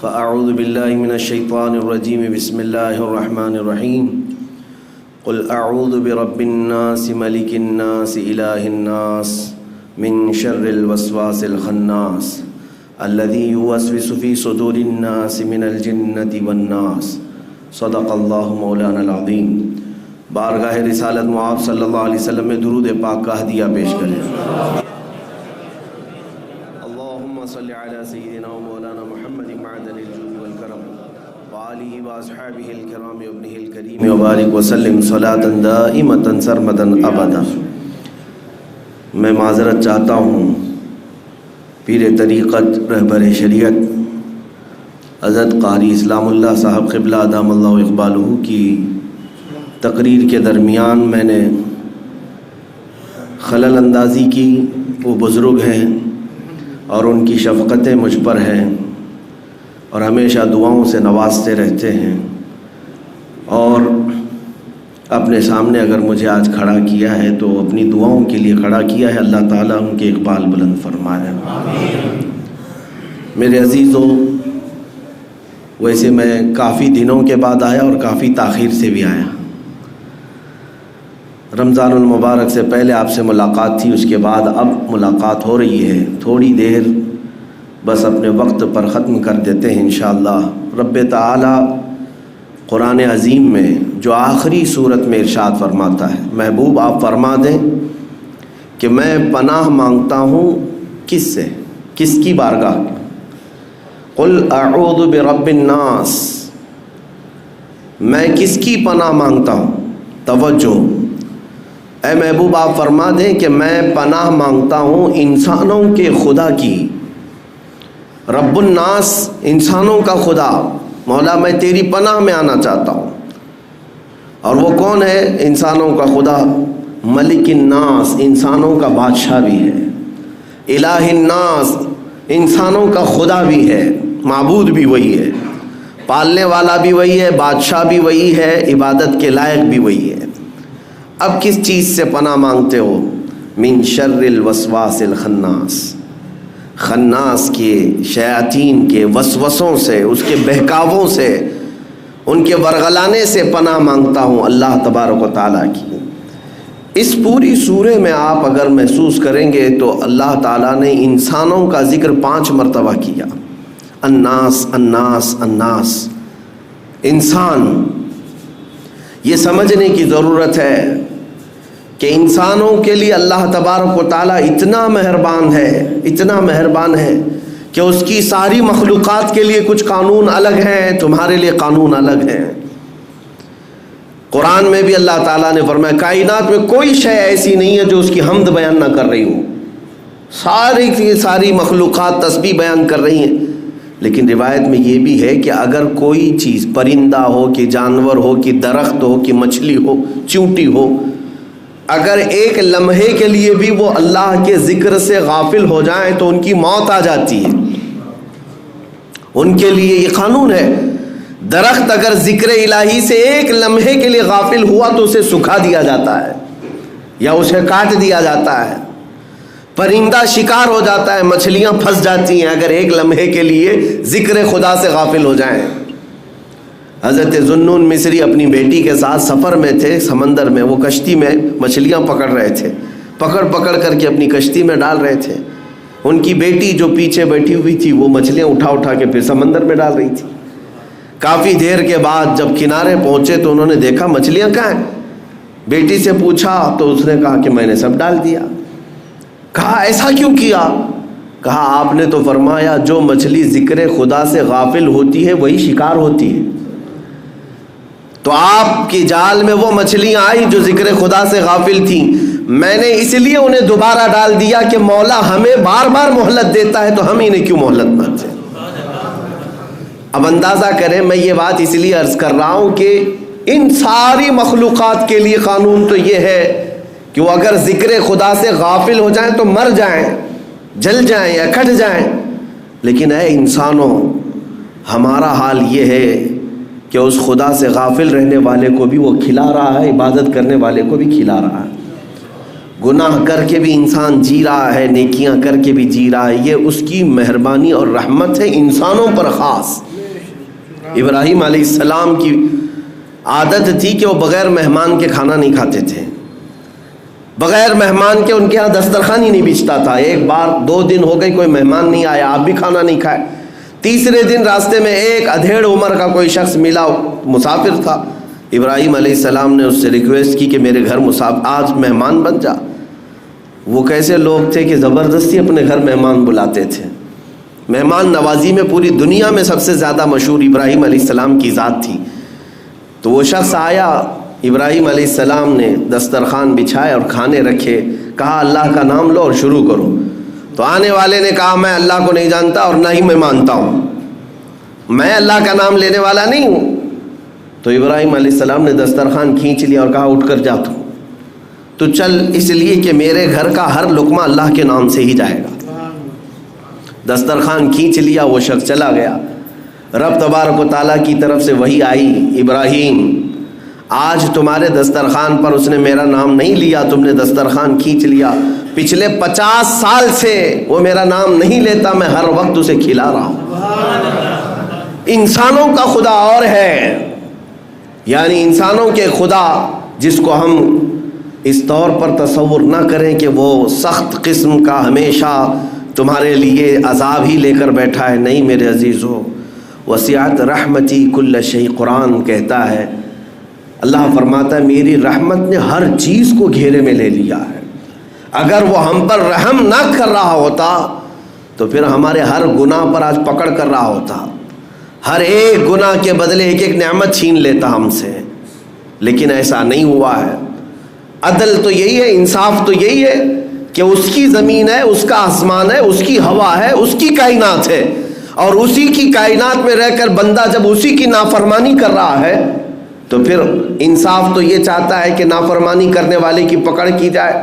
فأعوذ بالله من الشيطان الرجيم بسم الله الرحمن الرحيم قل أعوذ برب الناس ملك الناس إله الناس من شر الوسواس الخناس الذي يوسوس في صدور الناس من الجنة والناس صدق الله مولانا العظيم۔ بارگاہ رسالت معاذ صلی اللہ علیہ وسلم میں درود پاک کا ہدیہ پیش کریں۔ اللہم صلی علی سیدنا و مولانا محمد معدن الجود والکرم وآلہ واصحابہ الکرام وابنہ الکریم وبارک وسلم صلاة دائمة سرمدا ابدا۔ میں معذرت چاہتا ہوں پیر طریقت رہبر شریعت حضرت قاری اسلام اللہ صاحب قبلہ ادام اللہ اقبالہ کی تقریر کے درمیان میں نے خلل اندازی کی۔ وہ بزرگ ہیں اور ان کی شفقتیں مجھ پر ہیں اور ہمیشہ دعاؤں سے نوازتے رہتے ہیں، اور اپنے سامنے اگر مجھے آج کھڑا کیا ہے تو اپنی دعاؤں کے لیے کھڑا کیا ہے۔ اللہ تعالیٰ ان کے اقبال بلند فرمائے۔ میرے عزیزوں، ویسے میں کافی دنوں کے بعد آیا اور کافی تاخیر سے بھی آیا۔ رمضان المبارک سے پہلے آپ سے ملاقات تھی، اس کے بعد اب ملاقات ہو رہی ہے۔ تھوڑی دیر بس اپنے وقت پر ختم کر دیتے ہیں انشاءاللہ۔ رب تعالی قرآن عظیم میں جو آخری صورت میں ارشاد فرماتا ہے، محبوب آپ فرما دیں کہ میں پناہ مانگتا ہوں کس سے، کس کی بارگاہ؟ قل اعوذ برب الناس، میں کس کی پناہ مانگتا ہوں؟ توجہ، اے محبوب آپ فرما دیں کہ میں پناہ مانگتا ہوں انسانوں کے خدا کی۔ رب الناس، انسانوں کا خدا۔ مولا میں تیری پناہ میں آنا چاہتا ہوں۔ اور وہ کون ہے؟ انسانوں کا خدا۔ ملک الناس، انسانوں کا بادشاہ بھی ہے۔ الہ الناس، انسانوں کا خدا بھی ہے، معبود بھی وہی ہے، پالنے والا بھی وہی ہے، بادشاہ بھی وہی ہے، عبادت کے لائق بھی وہی ہے۔ اب کس چیز سے پناہ مانگتے ہو؟ من شر الوسواس الخناس، خناس کے، شیاطین کے وسوسوں سے، اس کے بہکاووں سے، ان کے ورغلانے سے پناہ مانگتا ہوں اللہ تبارک و تعالیٰ کی۔ اس پوری سورہ میں آپ اگر محسوس کریں گے تو اللہ تعالیٰ نے انسانوں کا ذکر 5 مرتبہ کیا۔ الناس الناس الناس، انسان۔ یہ سمجھنے کی ضرورت ہے کہ انسانوں کے لیے اللہ تبارک و تعالیٰ اتنا مہربان ہے، اتنا مہربان ہے کہ اس کی ساری مخلوقات کے لیے کچھ قانون الگ ہیں، تمہارے لیے قانون الگ ہیں۔ قرآن میں بھی اللہ تعالیٰ نے فرمایا کائنات میں کوئی شے ایسی نہیں ہے جو اس کی حمد بیان نہ کر رہی ہو، ساری کی ساری مخلوقات تسبیح بیان کر رہی ہیں۔ لیکن روایت میں یہ بھی ہے کہ اگر کوئی چیز، پرندہ ہو کہ جانور ہو کہ درخت ہو کہ مچھلی ہو، چونٹی ہو، اگر ایک لمحے کے لیے بھی وہ اللہ کے ذکر سے غافل ہو جائیں تو ان کی موت آ جاتی ہے۔ ان کے لیے یہ قانون ہے۔ درخت اگر ذکر الہی سے ایک لمحے کے لیے غافل ہوا تو اسے سکھا دیا جاتا ہے یا اسے کاٹ دیا جاتا ہے۔ پرندہ شکار ہو جاتا ہے، مچھلیاں پھنس جاتی ہیں اگر ایک لمحے کے لیے ذکر خدا سے غافل ہو جائیں۔ حضرت ذوالنون مصری اپنی بیٹی کے ساتھ سفر میں تھے، سمندر میں، وہ کشتی میں مچھلیاں پکڑ رہے تھے، پکڑ کر کے اپنی کشتی میں ڈال رہے تھے۔ ان کی بیٹی جو پیچھے بیٹھی ہوئی تھی وہ مچھلیاں اٹھا کے پھر سمندر میں ڈال رہی تھی۔ کافی دیر کے بعد جب کنارے پہنچے تو انہوں نے دیکھا مچھلیاں کہاں ہیں۔ بیٹی سے پوچھا تو اس نے کہا کہ میں نے سب ڈال دیا۔ کہا ایسا کیوں کیا؟ کہا آپ نے تو فرمایا جو مچھلی ذکر خدا سے غافل ہوتی ہے وہی شکار ہوتی ہے، تو آپ کی جال میں وہ مچھلیاں آئی جو ذکر خدا سے غافل تھیں، میں نے اس لیے انہیں دوبارہ ڈال دیا کہ مولا ہمیں بار بار مہلت دیتا ہے تو ہم انہیں کیوں مہلت نہ دیں۔ اب اندازہ کریں، میں یہ بات اس لیے عرض کر رہا ہوں کہ ان ساری مخلوقات کے لیے قانون تو یہ ہے کہ وہ اگر ذکر خدا سے غافل ہو جائیں تو مر جائیں، جل جائیں یا کٹ جائیں۔ لیکن اے انسانوں، ہمارا حال یہ ہے کہ اس خدا سے غافل رہنے والے کو بھی وہ کھلا رہا ہے، عبادت کرنے والے کو بھی کھلا رہا ہے۔ گناہ کر کے بھی انسان جی رہا ہے، نیکیاں کر کے بھی جی رہا ہے۔ یہ اس کی مہربانی اور رحمت ہے انسانوں پر خاص۔ ابراہیم علیہ السلام کی عادت تھی کہ وہ بغیر مہمان کے کھانا نہیں کھاتے تھے، بغیر مہمان کے ان کے ہاں دسترخوان ہی نہیں بچھتا تھا۔ ایک بار 2 دن ہو گئے کوئی مہمان نہیں آیا، آپ بھی کھانا نہیں کھائے۔ تیسرے دن راستے میں ایک ادھیڑ عمر کا کوئی شخص ملا، مسافر تھا۔ ابراہیم علیہ السلام نے اس سے ریکویسٹ کی کہ میرے گھر آج مہمان بن جا۔ وہ کیسے لوگ تھے کہ زبردستی اپنے گھر مہمان بلاتے تھے۔ مہمان نوازی میں پوری دنیا میں سب سے زیادہ مشہور ابراہیم علیہ السلام کی ذات تھی۔ تو وہ شخص آیا، ابراہیم علیہ السلام نے دسترخوان بچھائے اور کھانے رکھے، کہا اللہ کا نام لو اور شروع کرو۔ تو آنے والے نے کہا میں اللہ کو نہیں جانتا اور نہ ہی میں مانتا ہوں، میں اللہ کا نام لینے والا نہیں ہوں۔ تو ابراہیم علیہ السلام نے دسترخوان کھینچ لیا اور کہا اٹھ کر جا تو چل، اس لیے کہ میرے گھر کا ہر لقمہ اللہ کے نام سے ہی جائے گا۔ دسترخوان کھینچ لیا، وہ شخص چلا گیا۔ رب تبارک و تعالیٰ کی طرف سے وحی آئی، ابراہیم آج تمہارے دسترخوان پر اس نے میرا نام نہیں لیا، تم نے دسترخوان کھینچ لیا، پچھلے 50 سال سے وہ میرا نام نہیں لیتا، میں ہر وقت اسے کھلا رہا ہوں۔ انسانوں کا خدا اور ہے، یعنی انسانوں کے خدا جس کو ہم اس طور پر تصور نہ کریں کہ وہ سخت قسم کا ہمیشہ تمہارے لیے عذاب ہی لے کر بیٹھا ہے، نہیں میرے عزیزو، وسعت رحمتی کل شیء، قرآن کہتا ہے، اللہ فرماتا ہے میری رحمت نے ہر چیز کو گھیرے میں لے لیا ہے۔ اگر وہ ہم پر رحم نہ کر رہا ہوتا تو پھر ہمارے ہر گناہ پر آج پکڑ کر رہا ہوتا، ہر ایک گناہ کے بدلے ایک ایک نعمت چھین لیتا ہم سے، لیکن ایسا نہیں ہوا ہے۔ عدل تو یہی ہے، انصاف تو یہی ہے کہ اس کی زمین ہے، اس کا آسمان ہے، اس کی ہوا ہے، اس کی کائنات ہے، اور اسی کی کائنات میں رہ کر بندہ جب اسی کی نافرمانی کر رہا ہے تو پھر انصاف تو یہ چاہتا ہے کہ نافرمانی کرنے والے کی پکڑ کی جائے۔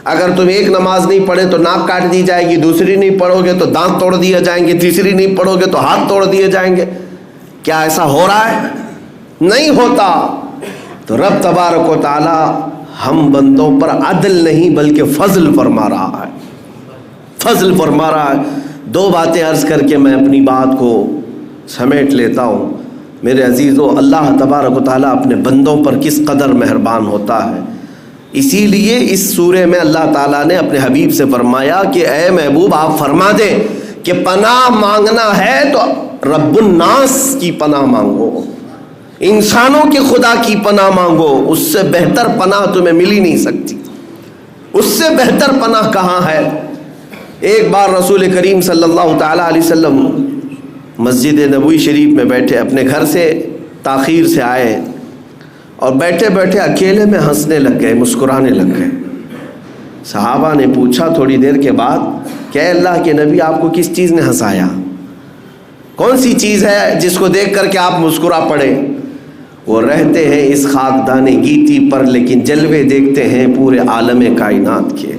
اگر تم ایک نماز نہیں پڑھے تو ناک کاٹ دی جائے گی، دوسری نہیں پڑھو گے تو دانت توڑ دیے جائیں گے، تیسری نہیں پڑھو گے تو ہاتھ توڑ دیے جائیں گے۔ کیا ایسا ہو رہا ہے؟ نہیں ہوتا۔ تو رب تبارک و تعالی ہم بندوں پر عدل نہیں بلکہ فضل فرما رہا ہے، فضل فرما رہا ہے۔ 2 باتیں عرض کر کے میں اپنی بات کو سمیٹ لیتا ہوں۔ میرے عزیزو، اللہ تبارک و تعالیٰ اپنے بندوں پر کس قدر مہربان ہوتا ہے، اسی لیے اس سورہ میں اللہ تعالیٰ نے اپنے حبیب سے فرمایا کہ اے محبوب آپ فرما دیں کہ پناہ مانگنا ہے تو رب الناس کی پناہ مانگو، انسانوں کے خدا کی پناہ مانگو، اس سے بہتر پناہ تمہیں مل ہی نہیں سکتی۔ اس سے بہتر پناہ کہاں ہے؟ ایک بار رسول کریم صلی اللہ تعالیٰ علیہ وسلم مسجد نبوی شریف میں بیٹھے، اپنے گھر سے تاخیر سے آئے اور بیٹھے بیٹھے اکیلے میں ہنسنے لگ گئے، مسکرانے لگ گئے۔ صحابہ نے پوچھا تھوڑی دیر کے بعد کہ اے اللہ کے نبی آپ کو کس چیز نے ہنسایا؟ کون سی چیز ہے جس کو دیکھ کر کے آپ مسکرا پڑے؟ وہ رہتے ہیں اس خاکدان گیتی پر لیکن جلوے دیکھتے ہیں پورے عالم کائنات کے،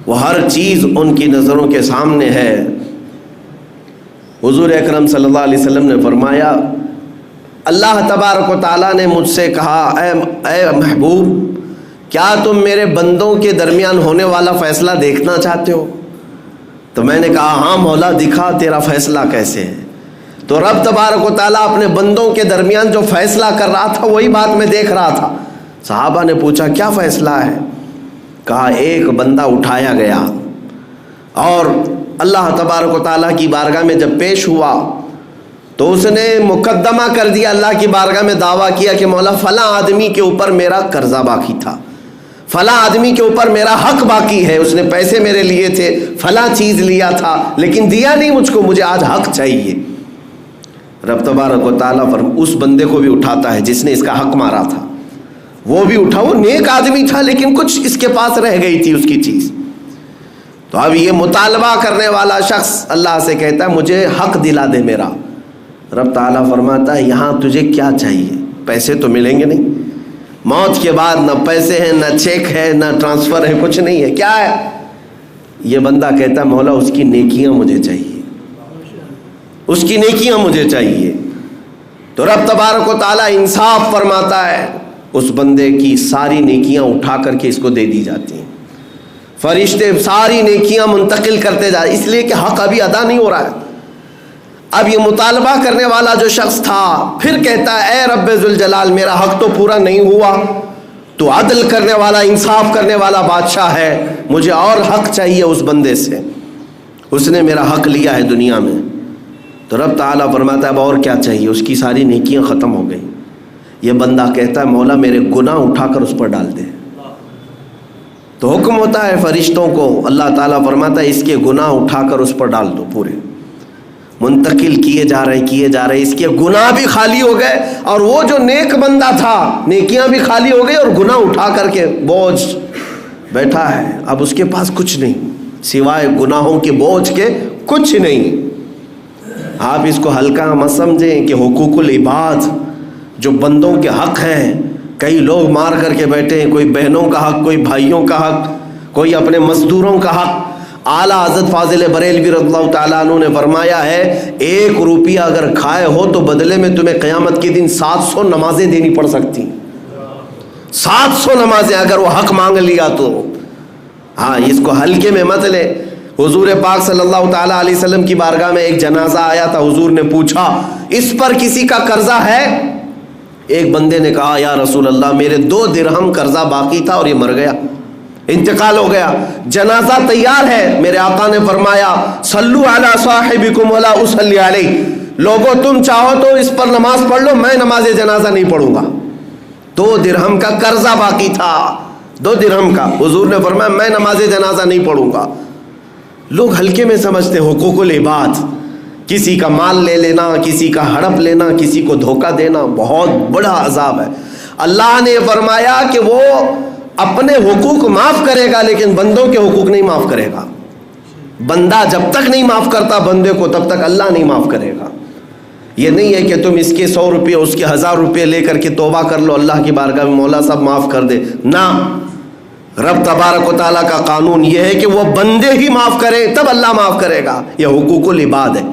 وہ ہر چیز ان کی نظروں کے سامنے ہے۔ حضور اکرم صلی اللہ علیہ وسلم نے فرمایا اللہ تبارک و تعالیٰ نے مجھ سے کہا اے محبوب کیا تم میرے بندوں کے درمیان ہونے والا فیصلہ دیکھنا چاہتے ہو؟ تو میں نے کہا ہاں مولا دکھا تیرا فیصلہ کیسے ہے۔ تو رب تبارک و تعالیٰ اپنے بندوں کے درمیان جو فیصلہ کر رہا تھا وہی بات میں دیکھ رہا تھا۔ صحابہ نے پوچھا کیا فیصلہ ہے؟ کہا ایک بندہ اٹھایا گیا اور اللہ تبارک و تعالیٰ کی بارگاہ میں جب پیش ہوا تو اس نے مقدمہ کر دیا، اللہ کی بارگاہ میں دعویٰ کیا کہ مولا فلاں آدمی کے اوپر میرا قرضہ باقی تھا، فلاں آدمی کے اوپر میرا حق باقی ہے، اس نے پیسے میرے لیے تھے، فلاں چیز لیا تھا لیکن دیا نہیں مجھ کو، مجھے آج حق چاہیے۔ رب تبارک و تعالیٰ اس بندے کو بھی اٹھاتا ہے جس نے اس کا حق مارا تھا، وہ بھی اٹھا، وہ نیک آدمی تھا لیکن کچھ اس کے پاس رہ گئی تھی اس کی چیز۔ تو اب یہ مطالبہ کرنے والا شخص اللہ سے کہتا ہے مجھے حق دلا دے میرا۔ رب تعالیٰ فرماتا ہے یہاں تجھے کیا چاہیے؟ پیسے تو ملیں گے نہیں، موت کے بعد نہ پیسے ہیں نہ چیک ہے نہ ٹرانسفر ہے، کچھ نہیں ہے، کیا ہے؟ یہ بندہ کہتا ہے مولا اس کی نیکیاں مجھے چاہیے، اس کی نیکیاں مجھے چاہیے۔ تو رب تبارک و تعالیٰ انصاف فرماتا ہے، اس بندے کی ساری نیکیاں اٹھا کر کے اس کو دے دی جاتی ہیں، فرشتے ساری نیکیاں منتقل کرتے جا، اس لیے کہ حق ابھی ادا نہیں ہو رہا ہے۔ اب یہ مطالبہ کرنے والا جو شخص تھا پھر کہتا ہے اے رب ذوالجلال میرا حق تو پورا نہیں ہوا، تو عدل کرنے والا انصاف کرنے والا بادشاہ ہے، مجھے اور حق چاہیے اس بندے سے، اس نے میرا حق لیا ہے دنیا میں۔ تو رب تعالیٰ فرماتا ہے اب اور کیا چاہیے؟ اس کی ساری نیکیاں ختم ہو گئی۔ یہ بندہ کہتا ہے مولا میرے گناہ اٹھا کر اس پر ڈال دے۔ تو حکم ہوتا ہے فرشتوں کو، اللہ تعالیٰ فرماتا ہے اس کے گناہ اٹھا کر اس پر ڈال دو، پورے منتقل کیے جا رہے، اس کے گناہ بھی خالی ہو گئے، اور وہ جو نیک بندہ تھا نیکیاں بھی خالی ہو گئی، اور گناہ اٹھا کر کے بوجھ بیٹھا ہے، اب اس کے پاس کچھ نہیں سوائے گناہوں کے بوجھ کے، کچھ نہیں۔ آپ اس کو ہلکا مت سمجھیں کہ حقوق العباد جو بندوں کے حق ہیں کئی لوگ مار کر کے بیٹھے ہیں، کوئی بہنوں کا حق، کوئی بھائیوں کا حق، کوئی اپنے مزدوروں کا حق۔ اعلیٰ حضرت فاضل بریلوی رضی اللہ تعالیٰ عنہ نے فرمایا ہے 1 روپیہ اگر کھائے ہو تو بدلے میں تمہیں قیامت کے دن 700 نمازیں دینی پڑ سکتی، 700 نمازیں اگر وہ حق مانگ لیا تو۔ ہاں اس کو ہلکے میں مت لے۔ حضور پاک صلی اللہ تعالیٰ علیہ وسلم کی بارگاہ میں ایک جنازہ آیا تھا، حضور نے پوچھا اس پر کسی کا قرضہ ہے؟ ایک بندے نے کہا یا رسول اللہ میرے 2 درہم قرضہ باقی تھا اور یہ مر گیا، انتقال ہو گیا، جنازہ تیار ہے۔ میرے آقا نے فرمایا صلو علی صاحبکم ولا اصلی علیہ، لوگوں تم چاہو تو اس پر نماز پڑھ لو، میں نماز جنازہ نہیں پڑھوں گا۔ 2 درہم کا قرضہ باقی تھا، 2 درہم کا، حضور نے فرمایا میں نماز جنازہ نہیں پڑھوں گا۔ لوگ ہلکے میں سمجھتے حقوق العباد، کسی کا مال لے لینا، کسی کا ہڑپ لینا، کسی کو دھوکہ دینا بہت بڑا عذاب ہے۔ اللہ نے فرمایا کہ وہ اپنے حقوق معاف کرے گا لیکن بندوں کے حقوق نہیں معاف کرے گا۔ بندہ جب تک نہیں معاف کرتا بندے کو تب تک اللہ نہیں معاف کرے گا۔ یہ نہیں ہے کہ تم اس کے 100 روپے اس کے 1000 روپے لے کر کے توبہ کر لو اللہ کی بارگاہ میں مولا صاحب معاف کر دے، نہ، رب تبارک و تعالیٰ کا قانون یہ ہے کہ وہ بندے ہی معاف کریں تب اللہ معاف کرے گا، یہ حقوق العباد ہے۔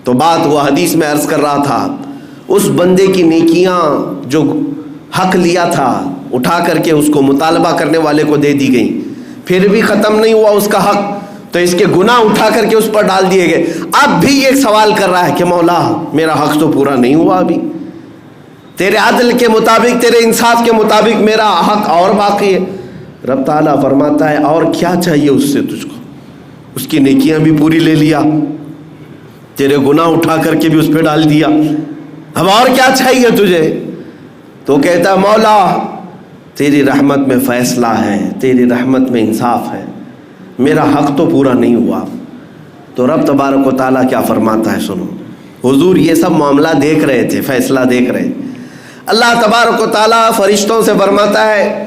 تو بات وہ حدیث میں عرض کر رہا تھا، اس بندے کی نیکیاں جو حق لیا تھا اٹھا کر کے اس کو مطالبہ کرنے والے کو دے دی گئی، پھر بھی ختم نہیں ہوا اس کا حق، تو اس کے گناہ اٹھا کر کے اس پر ڈال دیے گئے۔ اب بھی ایک سوال کر رہا ہے کہ مولا میرا حق تو پورا نہیں ہوا، ابھی تیرے عدل کے مطابق تیرے انصاف کے مطابق میرا حق اور باقی ہے۔ رب تعالیٰ فرماتا ہے اور کیا چاہیے اس سے تجھ کو؟ اس کی نیکیاں بھی پوری لے لیا، تیرے گناہ اٹھا کر کے بھی اس پہ ڈال دیا، اب اور کیا چاہیے تجھے؟ تو کہتا ہے مولا تیری رحمت میں فیصلہ ہے، تیری رحمت میں انصاف ہے، میرا حق تو پورا نہیں ہوا۔ تو رب تبارک و تعالیٰ کیا فرماتا ہے سنو۔ حضور یہ سب معاملہ دیکھ رہے تھے، فیصلہ دیکھ رہے۔ اللہ تبارک و تعالیٰ فرشتوں سے فرماتا ہے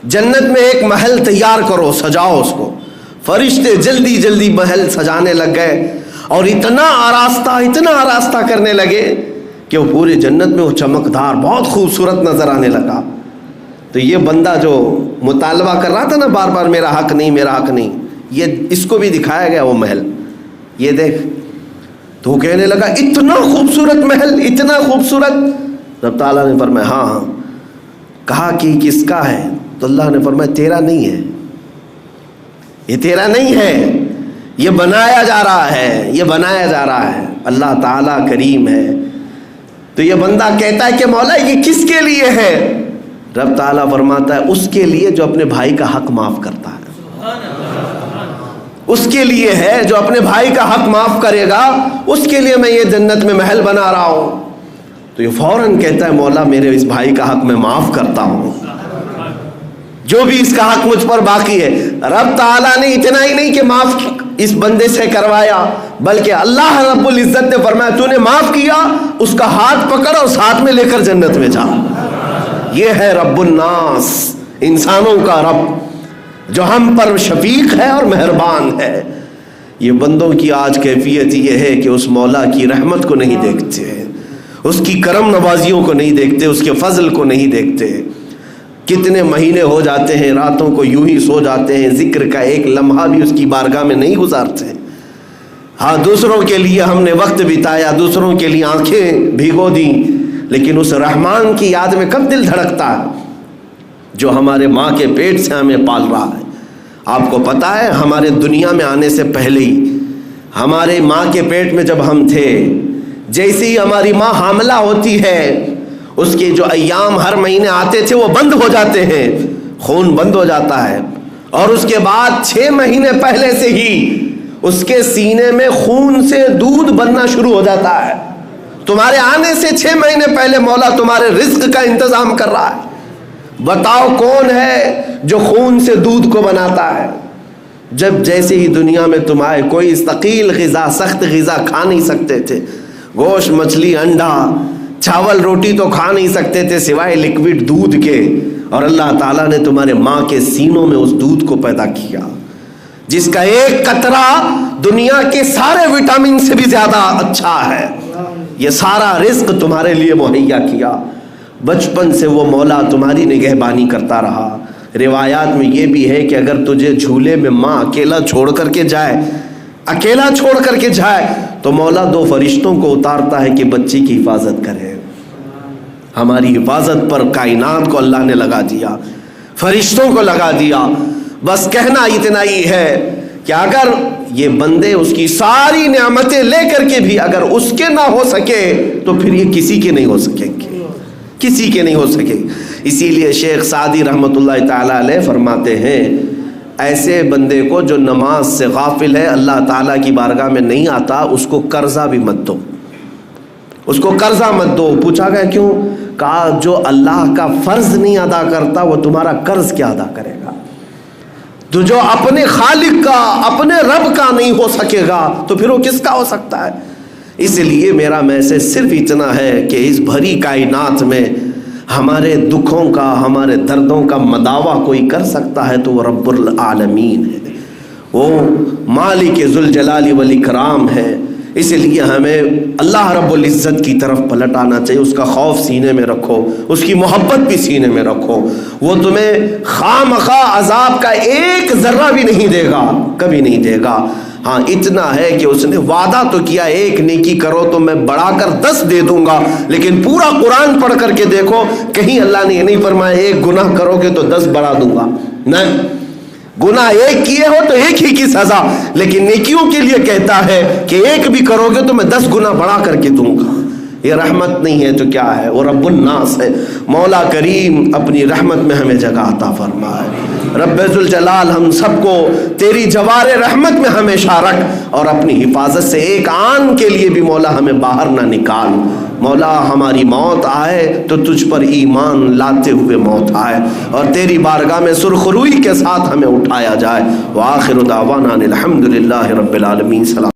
جنت میں ایک محل تیار کرو، سجاؤ اس کو۔ فرشتے جلدی جلدی محل سجانے لگ گئے اور اتنا آراستہ کرنے لگے کہ وہ پورے جنت میں وہ چمکدار بہت خوبصورت نظر آنے لگا۔ تو یہ بندہ جو مطالبہ کر رہا تھا نا بار بار میرا حق نہیں میرا حق نہیں، یہ اس کو بھی دکھایا گیا وہ محل، یہ دیکھ۔ تو وہ کہنے لگا اتنا خوبصورت محل، اتنا خوبصورت؟ رب تعالیٰ نے فرمایا ہاں۔ کہا کہ کس کا ہے؟ تو اللہ نے فرمایا تیرا نہیں ہے، یہ تیرا نہیں ہے، یہ بنایا جا رہا ہے، یہ بنایا جا رہا ہے۔ اللہ تعالیٰ کریم ہے۔ تو یہ بندہ کہتا ہے کہ مولا یہ کس کے لیے ہے؟ رب تعالیٰ فرماتا ہے اس کے لیے جو اپنے بھائی کا حق معاف کرتا ہے، اس کے لیے ہے جو اپنے بھائی کا حق معاف کرے گا، اس کے لیے میں یہ جنت میں محل بنا رہا ہوں۔ تو یہ فوراً کہتا ہے مولا میرے اس بھائی کا حق میں معاف کرتا ہوں، جو بھی اس کا حق مجھ پر باقی ہے۔ رب تعالیٰ نے اتنا ہی نہیں کہ معاف اس بندے سے کروایا، بلکہ اللہ رب العزت نے فرمایا تو نے معاف کیا، اس کا ہاتھ پکڑ اور ساتھ میں لے کر جنت میں جا۔ یہ ہے رب الناس، انسانوں کا رب جو ہم پر شفیق ہے اور مہربان ہے۔ یہ بندوں کی آج کیفیت یہ ہے کہ اس مولا کی رحمت کو نہیں دیکھتے، اس کی کرم نوازیوں کو نہیں دیکھتے، اس کے فضل کو نہیں دیکھتے۔ کتنے مہینے ہو جاتے ہیں راتوں کو یوں ہی سو جاتے ہیں، ذکر کا ایک لمحہ بھی اس کی بارگاہ میں نہیں گزارتے۔ ہاں دوسروں کے لیے ہم نے وقت بتایا، دوسروں کے لیے آنکھیں بھگو دیں، لیکن اس رحمان کی یاد میں کب دل دھڑکتا ہے جو ہمارے ماں کے پیٹ سے ہمیں پال رہا ہے۔ آپ کو پتہ ہے ہمارے دنیا میں آنے سے پہلے ہی ہمارے ماں کے پیٹ میں جب ہم تھے، جیسے ہی ہماری ماں حاملہ ہوتی ہے، اس کے جو ایام ہر مہینے آتے تھے وہ بند ہو جاتے ہیں، خون بند ہو جاتا ہے، اور اس کے بعد 6 مہینے پہلے سے ہی اس کے سینے میں خون سے دودھ بننا شروع ہو جاتا ہے۔ تمہارے آنے سے 6 مہینے پہلے مولا تمہارے رزق کا انتظام کر رہا ہے۔ بتاؤ کون ہے جو خون سے دودھ کو بناتا ہے؟ جب جیسے ہی دنیا میں تم آئے، کوئی ثقیل غذا، سخت غذا کھا نہیں سکتے تھے، گوشت، مچھلی، انڈا، چاول، روٹی تو کھا نہیں سکتے تھے سوائے لکوڈ دودھ کے، اور اللہ تعالیٰ نے تمہارے ماں کے سینوں میں اس دودھ کو پیدا کیا، جس کا ایک قطرہ دنیا کے سارے وٹامن سے بھی زیادہ اچھا ہے۔ یہ سارا رزق تمہارے لیے مہیا کیا۔ بچپن سے وہ مولا تمہاری نگہبانی کرتا رہا۔ روایات میں یہ بھی ہے کہ اگر تجھے جھولے میں ماں اکیلا چھوڑ کر کے جائے تو مولا 2 فرشتوں کو اتارتا ہے کہ بچی کی حفاظت کرے۔ ہماری حفاظت پر کائنات کو اللہ نے لگا دیا، فرشتوں کو لگا دیا۔ بس کہنا اتنا ہی ہے کہ اگر یہ بندے اس کی ساری نعمتیں لے کر کے بھی اگر اس کے نہ ہو سکے تو پھر یہ کسی کے نہیں ہو سکیں گے، کسی کے نہیں ہو سکے۔ اسی لیے شیخ سعدی رحمۃ اللہ تعالی علیہ فرماتے ہیں، ایسے بندے کو جو نماز سے غافل ہے، اللہ تعالیٰ کی بارگاہ میں نہیں آتا، اس کو قرضہ بھی مت دو، اس کو قرضہ مت دو۔ پوچھا گیا کیوں؟ کہا جو اللہ کا فرض نہیں ادا کرتا وہ تمہارا قرض کیا ادا کرے گا؟ تو جو اپنے خالق کا، اپنے رب کا نہیں ہو سکے گا تو پھر وہ کس کا ہو سکتا ہے؟ اس لیے میرا میسج صرف اتنا ہے کہ اس بھری کائنات میں ہمارے دکھوں کا، ہمارے دردوں کا مداوع کوئی کر سکتا ہے تو وہ رب العالمین ہے، وہ مالک ذوالجلال والاکرام ہے۔ اس لیے ہمیں اللہ رب العزت کی طرف پلٹ آنا چاہیے، اس کا خوف سینے میں رکھو، اس کی محبت بھی سینے میں رکھو۔ وہ تمہیں خواہ مخواہ عذاب کا ایک ذرہ بھی نہیں دے گا، کبھی نہیں دے گا۔ ہاں اتنا ہے کہ اس نے وعدہ تو کیا، ایک نیکی کرو تو میں بڑھا کر 10 دے دوں گا، لیکن پورا قرآن پڑھ کر کے دیکھو کہیں اللہ نے یہ نہیں فرمایا ایک گناہ کرو گے تو 10 بڑھا دوں گا، نہیں، گناہ ایک کیے ہو تو ایک ہی کی سزا، لیکن نیکیوں کے لیے کہتا ہے کہ ایک بھی کرو گے تو میں 10 گنا بڑھا کر کے دوں گا۔ یہ رحمت نہیں ہے تو کیا ہے؟ وہ رب الناس ہے۔ مولا کریم اپنی رحمت میں ہمیں جگہ عطا فرمائے۔ رب ذوالجلال ہم سب کو تیری جوار رحمت میں ہمیشہ رکھ، اور اپنی حفاظت سے ایک آن کے لیے بھی مولا ہمیں باہر نہ نکال۔ مولا ہماری موت آئے تو تجھ پر ایمان لاتے ہوئے موت آئے، اور تیری بارگاہ میں سرخروئی کے ساتھ ہمیں اٹھایا جائے۔ وآخر دعوانا الحمدللہ رب العالمین۔ سلام۔